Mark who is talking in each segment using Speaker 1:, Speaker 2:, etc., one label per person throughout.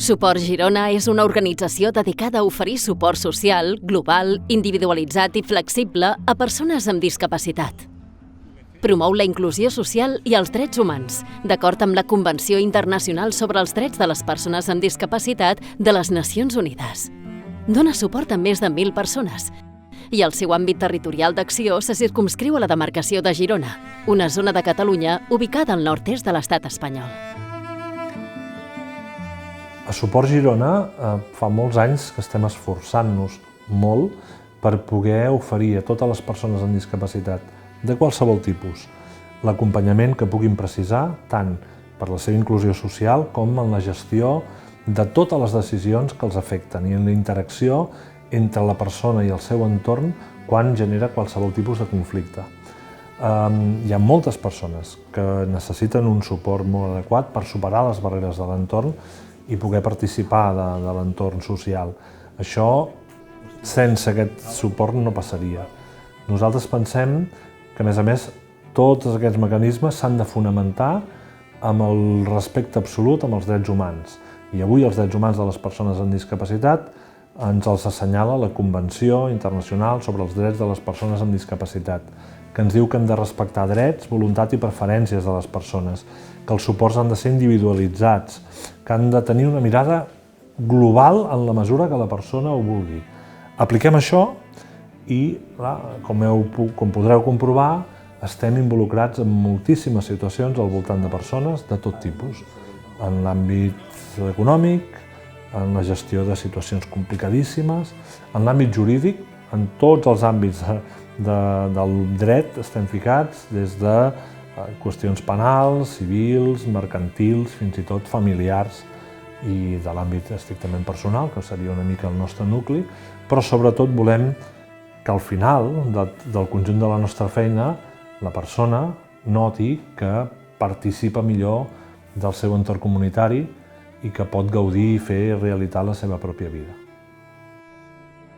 Speaker 1: Suport Girona és una organització dedicada a oferir suport social, global, individualitzat i flexible a persones amb discapacitat. Promou la inclusió social i els drets humans, d'acord amb la Convenció Internacional sobre els Drets de les Persones amb Discapacitat de les Nacions Unides. Dona suport a més de 1.000 persones i el seu àmbit territorial d'acció se circumscriu a la demarcació de Girona, una zona de Catalunya ubicada al nord-est de l'estat espanyol.
Speaker 2: A Suport Girona fa molts anys que estem esforçant-nos molt per poder oferir a totes les persones amb discapacitat de qualsevol tipus l'acompanyament que puguin precisar tant per la seva inclusió social com en la gestió de totes les decisions que els afecten i en la interacció entre la persona i el seu entorn quan genera qualsevol tipus de conflicte. Hi ha moltes persones que necessiten un suport molt adequat per superar les barreres de l'entorn i poder participar de l'entorn social. Això, sense aquest suport, no passaria. Nosaltres pensem que, a més, tots aquests mecanismes s'han de fonamentar amb el respecte absolut amb els drets humans. I avui els drets humans de les persones amb discapacitat ens els assenyala la Convenció Internacional sobre els Drets de les Persones amb Discapacitat, que ens diu que hem de respectar drets, voluntat i preferències de les persones, que els suports han de ser individualitzats, que han de tenir una mirada global en la mesura que la persona ho vulgui. Apliquem això i, com podreu comprovar, estem involucrats en moltíssimes situacions al voltant de persones de tot tipus, en l'àmbit econòmic, en la gestió de situacions complicadíssimes, en l'àmbit jurídic, en tots els àmbits del dret estem ficats, des de qüestions penals, civils, mercantils, fins i tot familiars i de l'àmbit estrictament personal, que seria una mica el nostre nucli, però sobretot volem que al final del conjunt de la nostra feina la persona noti que participa millor del seu entorn comunitari i que pot gaudir i fer realitat la seva pròpia vida.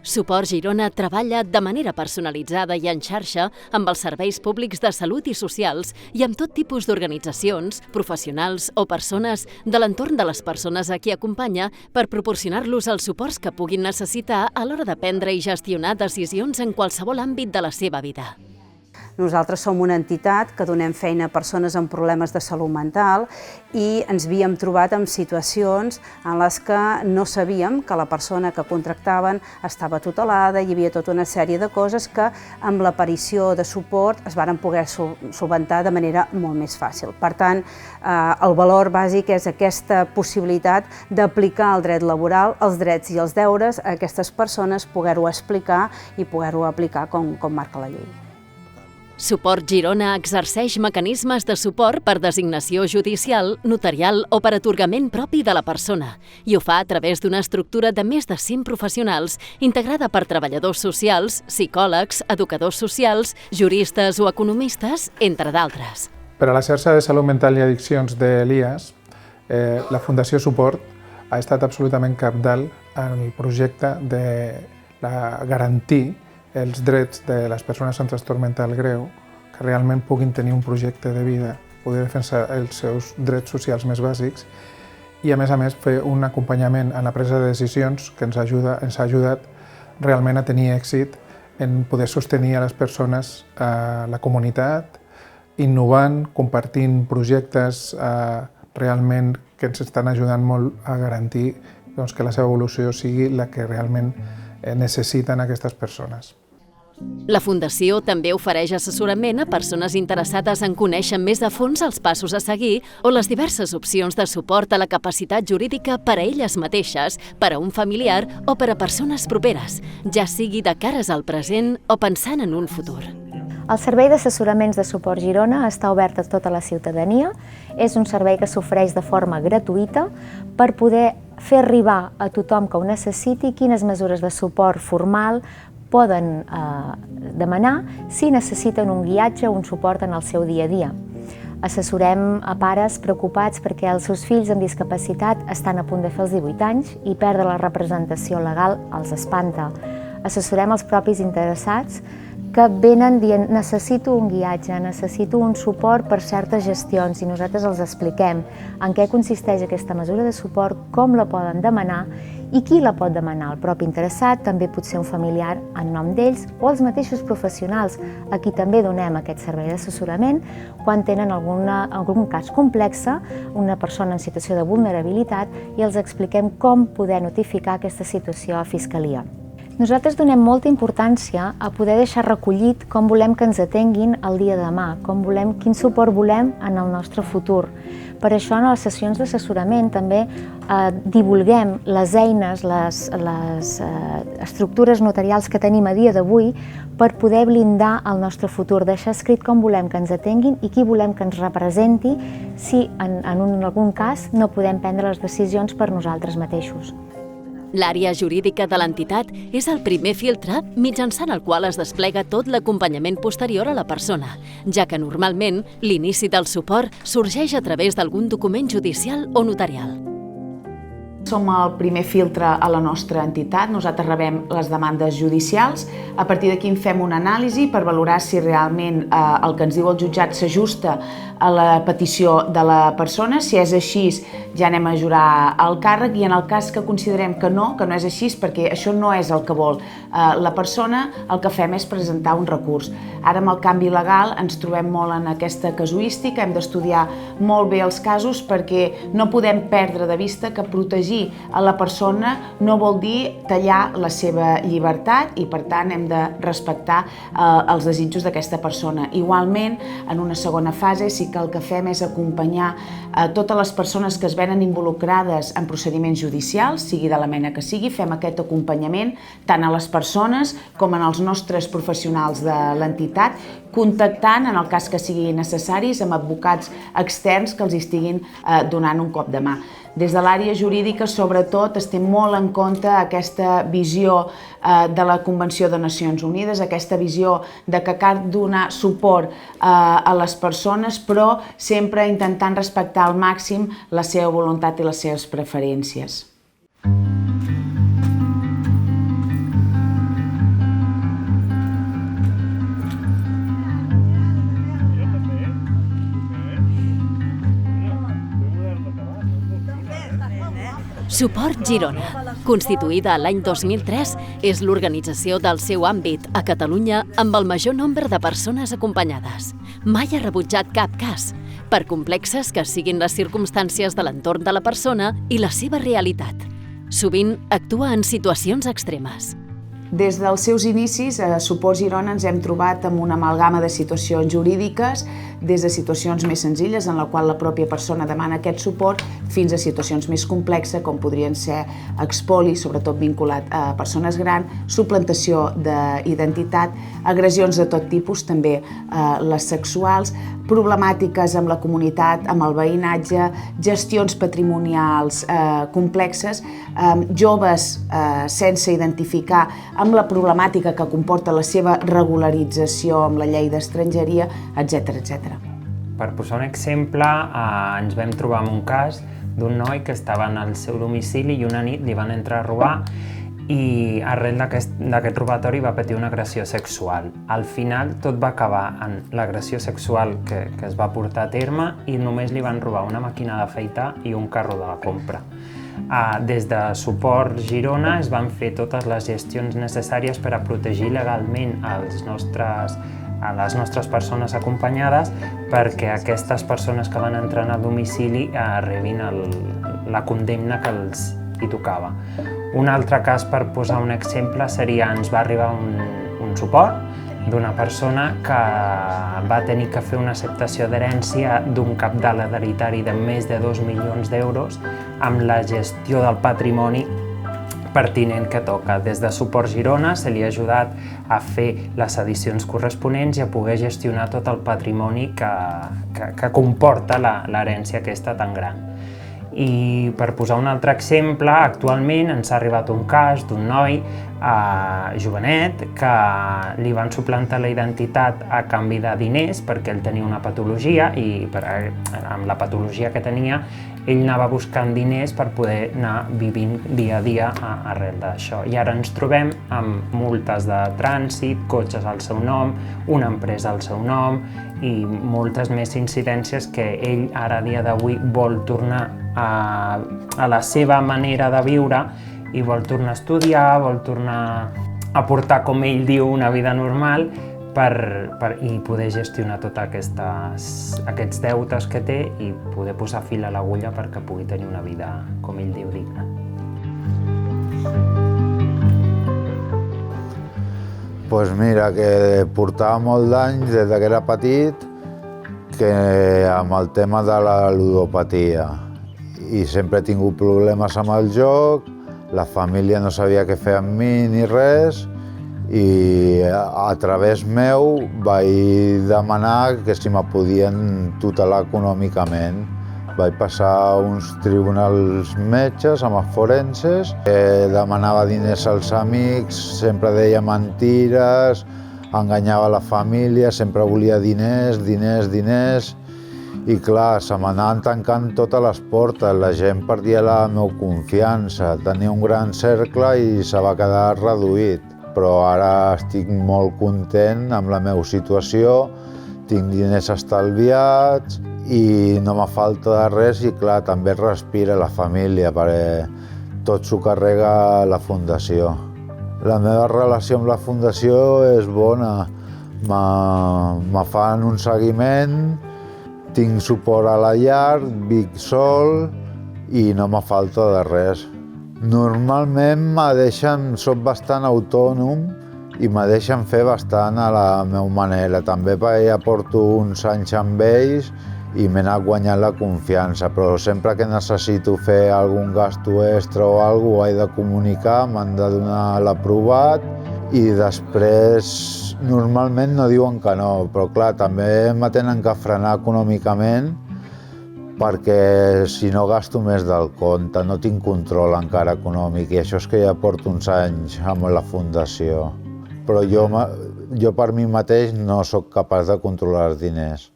Speaker 1: Suport Girona treballa de manera personalitzada i en xarxa amb els serveis públics de salut i socials i amb tot tipus d'organitzacions, professionals o persones de l'entorn de les persones a qui acompanya per proporcionar-los els suports que puguin necessitar a l'hora de prendre i gestionar decisions en qualsevol àmbit de la seva vida.
Speaker 3: Nosaltres som una entitat que donem feina a persones amb problemes de salut mental i ens havíem trobat en situacions en les que no sabíem que la persona que contractaven estava tutelada, hi havia tota una sèrie de coses que amb l'aparició de suport es varen poder solventar de manera molt més fàcil. Per tant, el valor bàsic és aquesta possibilitat d'aplicar el dret laboral, els drets i els deures a aquestes persones, poder-ho explicar i poder-ho aplicar com marca la llei.
Speaker 1: Suport Girona exerceix mecanismes de suport per designació judicial, notarial o per atorgament propi de la persona i ho fa a través d'una estructura de més de 100 professionals integrada per treballadors socials, psicòlegs, educadors socials, juristes o economistes, entre d'altres.
Speaker 4: Per a la xarxa de salut mental i addiccions de l'IAS, la Fundació Suport ha estat absolutament cabdal en el projecte de garantir els drets de les persones amb trastorn mental greu, que realment puguin tenir un projecte de vida, poder defensar els seus drets socials més bàsics i, a més, fer un acompanyament en la presa de decisions que ens ha ajudat realment a tenir èxit en poder sostenir a les persones, a la comunitat, innovant, compartint projectes realment que ens estan ajudant molt a garantir que la seva evolució sigui la que realment necessiten aquestes persones.
Speaker 1: La Fundació també ofereix assessorament a persones interessades en conèixer més a fons els passos a seguir o les diverses opcions de suport a la capacitat jurídica per a elles mateixes, per a un familiar o per a persones properes, ja sigui de cares al present o pensant en un futur.
Speaker 5: El servei d'assessoraments de Suport Girona està obert a tota la ciutadania. És un servei que s'ofereix de forma gratuïta per poder fer arribar a tothom que ho necessiti quines mesures de suport formal poden demanar si necessiten un guiatge o un suport en el seu dia a dia. Assessorem a pares preocupats perquè els seus fills amb discapacitat estan a punt de fer els 18 anys i perdre la representació legal els espanta. Assessorem els propis interessats que venen dient necessito un guiatge, necessito un suport per certes gestions i nosaltres els expliquem en què consisteix aquesta mesura de suport, com la poden demanar i qui la pot demanar, el propi interessat, també pot ser un familiar en nom d'ells o els mateixos professionals a qui també donem aquest servei d'assessorament quan tenen algun cas complex, una persona en situació de vulnerabilitat i els expliquem com poder notificar aquesta situació a Fiscalia. Nosaltres donem molta importància a poder deixar recollit com volem que ens atenguin el dia de demà, quin suport volem en el nostre futur. Per això, en les sessions d'assessorament també divulguem les eines, les estructures notarials que tenim a dia d'avui per poder blindar el nostre futur, deixar escrit com volem que ens atenguin i qui volem que ens representi si en algun cas no podem prendre les decisions per nosaltres mateixos.
Speaker 1: L'àrea jurídica de l'entitat és el primer filtre mitjançant el qual es desplega tot l'acompanyament posterior a la persona, ja que normalment l'inici del suport sorgeix a través d'algun document judicial o notarial.
Speaker 6: Som el primer filtre a la nostra entitat, nosaltres rebem les demandes judicials, a partir d'aquí en fem una anàlisi per valorar si realment el que ens diu el jutjat s'ajusta a la petició de la persona, si és així ja anem a jurar el càrrec i en el cas que considerem que no és així perquè això no és el que vol la persona, el que fem és presentar un recurs. Ara amb el canvi legal ens trobem molt en aquesta casuística, hem d'estudiar molt bé els casos perquè no podem perdre de vista que protegir a la persona no vol dir tallar la seva llibertat i per tant hem de respectar els desitjos d'aquesta persona. Igualment, en una segona fase sí que el que fem és acompanyar totes les persones que es venen involucrades en procediments judicials, sigui de la mena que sigui, fem aquest acompanyament tant a les persones com en els nostres professionals de l'entitat, contactant, en el cas que sigui necessaris, amb advocats externs que els estiguin donant un cop de mà. Des de l'àrea jurídica, sobretot, es té molt en compte aquesta visió de la Convenció de Nacions Unides, aquesta visió de que cal donar suport a les persones, però sempre intentant respectar al màxim la seva voluntat i les seves preferències.
Speaker 1: Suport Girona, constituïda l'any 2003, és l'organització del seu àmbit a Catalunya amb el major nombre de persones acompanyades. Mai ha rebutjat cap cas, per complexes que siguin les circumstàncies de l'entorn de la persona i la seva realitat. Sovint actua en situacions extremes.
Speaker 6: Des dels seus inicis, a Suport Girona ens hem trobat amb una amalgama de situacions jurídiques, des de situacions més senzilles en la qual la pròpia persona demana aquest suport, fins a situacions més complexes, com podrien ser expoli, sobretot vinculat a persones grans, suplantació d'identitat, agressions de tot tipus, també les sexuals, problemàtiques amb la comunitat, amb el veïnatge, gestions patrimonials complexes, joves sense identificar, amb la problemàtica que comporta la seva regularització amb la llei d'estrangeria, etc.
Speaker 7: Per posar un exemple, ens vam trobar amb un cas d'un noi que estava en el seu domicili i una nit li van entrar a robar i arrel d'aquest robatori va patir una agressió sexual. Al final tot va acabar en l'agressió sexual que es va portar a terme i només li van robar una màquina d'afaitar i un carro de la compra. Des de Suport Girona es van fer totes les gestions necessàries per a protegir legalment a les nostres persones acompanyades perquè aquestes persones que van entrar al domicili rebin la condemna que els hi tocava. Un altre cas, per posar un exemple, seria ens va arribar un suport d'una persona que va tenir que fer una acceptació d'herència d'un cabdal hereditari de més de 2 milions d'euros amb la gestió del patrimoni pertinent que toca. Des de Suport Girona se li ha ajudat a fer les edicions corresponents i a poder gestionar tot el patrimoni que comporta l'herència aquesta tan gran. I per posar un altre exemple, actualment ens ha arribat un cas d'un noi jovenet que li van suplantar la identitat a canvi de diners perquè ell tenia una patologia i amb la patologia que tenia ell anava buscant diners per poder anar vivint dia a dia arrel d'això. I ara ens trobem amb multes de trànsit, cotxes al seu nom, una empresa al seu nom i moltes més incidències que ell ara a dia d'avui vol tornar a la seva manera de viure i vol tornar a estudiar, vol tornar a portar, com ell diu, una vida normal i poder gestionar tots aquests deutes que té i poder posar fil a l'agulla perquè pugui tenir una vida, com ell diu, digna.
Speaker 8: Doncs mira, que portava molt d'anys, des que era petit, que amb el tema de la ludopatia. I sempre he tingut problemes amb el joc, la família no sabia què fer amb mi ni res, i a través meu vaig demanar que si me podien tutelar econòmicament. Vaig passar uns tribunals metges amb els forenses, demanava diners als amics, sempre deia mentires, enganyava la família, sempre volia diners, diners, diners. I clar, se m'anaven tancant totes les portes, la gent perdia la meva confiança, tenia un gran cercle i se va quedar reduït. Però ara estic molt content amb la meva situació, tinc diners estalviats i no me falta de res i clar, també respira la família perquè tot s'ho carrega la Fundació. La meva relació amb la Fundació és bona, me fan un seguiment, tinc suport a la llar, vic sol i no me falta de res. Normalment soc bastant autònom i me deixen fer bastant a la meva manera. També perquè ja porto uns anys amb ells i m'he anat guanyant la confiança, però sempre que necessito fer algun gasto extra o alguna cosa, he de comunicar, m'han de donar l'aprovat i després normalment no diuen que no, però clar, també me tenen que frenar econòmicament perquè si no gasto més del compte, no tinc control encara econòmic i això és que ja porto uns anys amb la Fundació. Però jo per mi mateix no sóc capaç de controlar els diners.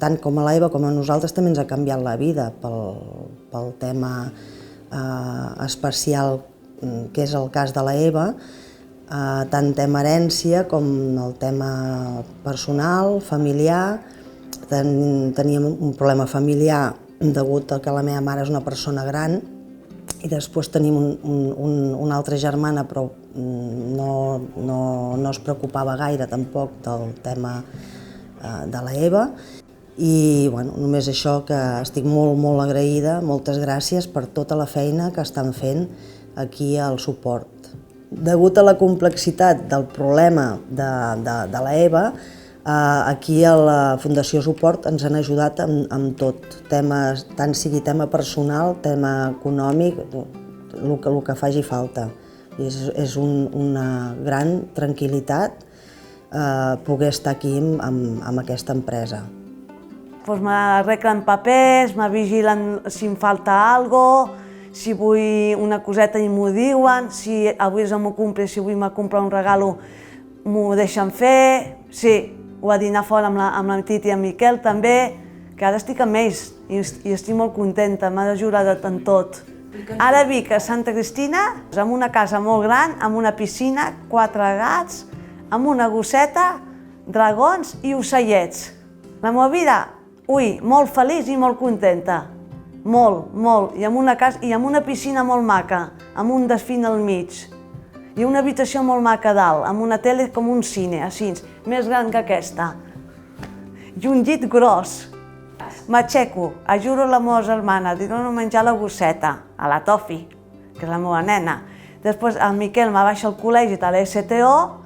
Speaker 9: Tant com a l'Eva com a nosaltres també ens ha canviat la vida pel tema especial que és el cas de l'Eva, tant tema herència com el tema personal, familiar. Teníem un problema familiar degut a que la meva mare és una persona gran i després tenim una altra germana però no es preocupava gaire tampoc del tema de l'Eva. I bueno, només això, que estic molt agraïda, moltes gràcies per tota la feina que estan fent aquí al suport. Degut a la complexitat del problema de l'Eva, aquí a la Fundació Suport ens han ajudat amb tot, temes, tant sigui tema personal, tema econòmic, el que faci falta. És una gran tranquil·litat poder estar aquí amb aquesta empresa.
Speaker 10: M'arreglen papers, me vigilen si em falta alguna cosa, si vull una coseta i m'ho diuen, si avui és el meu cumple, si vull me comprar un regalo m'ho deixen fer. Sí, ho va dinar fora amb la Titi i amb Miquel també, que ara estic amb ells i estic molt contenta, m'ha ajudat en tot. Ara vic a Santa Cristina, amb una casa molt gran, amb una piscina, 4 gats, amb una gosseta, dragons i ocellets. La meva vida, molt feliç i molt contenta. Molt. I amb una casa i amb una piscina molt maca, amb un desfín al mig. I una habitació molt maca dalt, amb una tele com un cine, així, més gran que aquesta. I un llit gros. M'aixeco, ajuro a la meva germana, li dono a menjar la gosseta, a la Tofi, que és la meva nena. Després el Miquel me baixa al col·legi de l'STO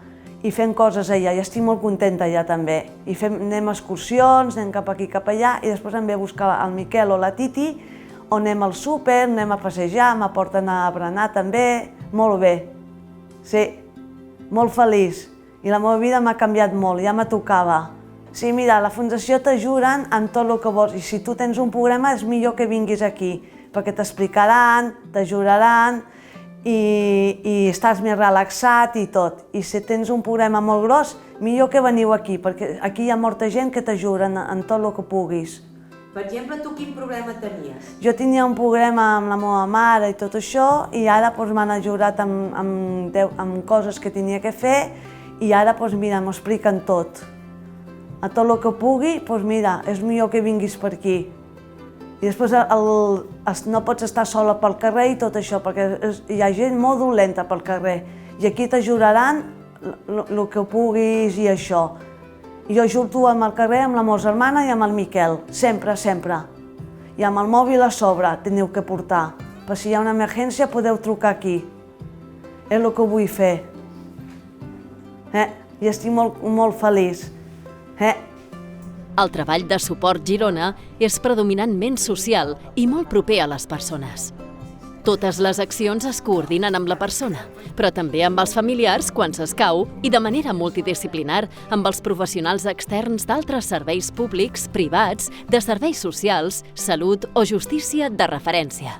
Speaker 10: i fem coses allà, i estic molt contenta allà també. I anem a excursions, anem cap aquí, cap allà, i després em ve a buscar el Miquel o la Titi, o anem al súper, anem a passejar, m'aporten a berenar també, molt bé. Sí, molt feliç. I la meva vida m'ha canviat molt, ja me tocava. Sí, mira, la Fundació t'ajuden en tot el que vols i si tu tens un problema és millor que vinguis aquí, perquè t'explicaran, t'ajudaran i estàs més relaxat i tot. I si tens un problema molt gros, millor que veniu aquí, perquè aquí hi ha molta gent que t'ajuda en tot el que puguis.
Speaker 11: Per exemple, tu quin problema tenies?
Speaker 10: Jo tenia un problema amb la meva mare i tot això, i ara m'han ajudat amb coses que tenia que fer, i ara, mira, m'ho expliquen tot. A tot el que pugui, mira, és millor que vinguis per aquí. I després no pots estar sola pel carrer i tot això, perquè hi ha gent molt dolenta pel carrer, i aquí t'ajudaran el que puguis i això. Jo surto al carrer amb la meva germana i amb el Miquel, sempre, sempre. I amb el mòbil a sobre teniu que portar, per si hi ha una emergència podeu trucar aquí. És el que vull fer. I estic molt feliç.
Speaker 1: El treball de Suport Girona és predominantment social i molt proper a les persones. Totes les accions es coordinen amb la persona, però també amb els familiars quan s'escau i de manera multidisciplinar amb els professionals externs d'altres serveis públics, privats, de serveis socials, salut o justícia de referència.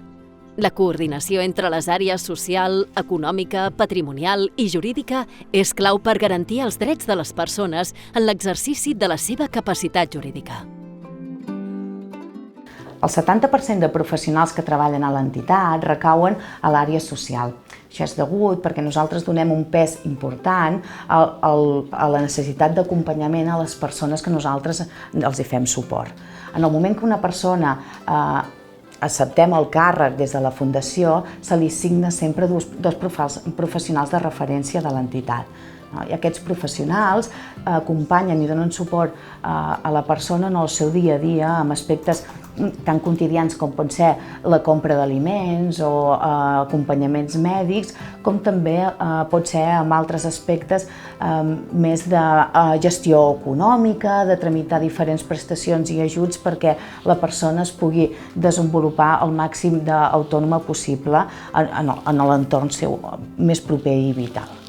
Speaker 1: La coordinació entre les àrees social, econòmica, patrimonial i jurídica és clau per garantir els drets de les persones en l'exercici de la seva capacitat jurídica.
Speaker 6: El 70% de professionals que treballen a l'entitat recauen a l'àrea social. Això és degut perquè nosaltres donem un pes important a la necessitat d'acompanyament a les persones que nosaltres els hi fem suport. En el moment que una persona acceptem el càrrec des de la Fundació, se li assigna sempre dos professionals de referència de l'entitat. I aquests professionals acompanyen i donen suport a la persona en el seu dia a dia amb aspectes tan quotidians com pot ser la compra d'aliments o acompanyaments mèdics, com també pot ser amb altres aspectes més de gestió econòmica, de tramitar diferents prestacions i ajuts perquè la persona es pugui desenvolupar el màxim d'autònoma possible en l'entorn seu més proper i vital.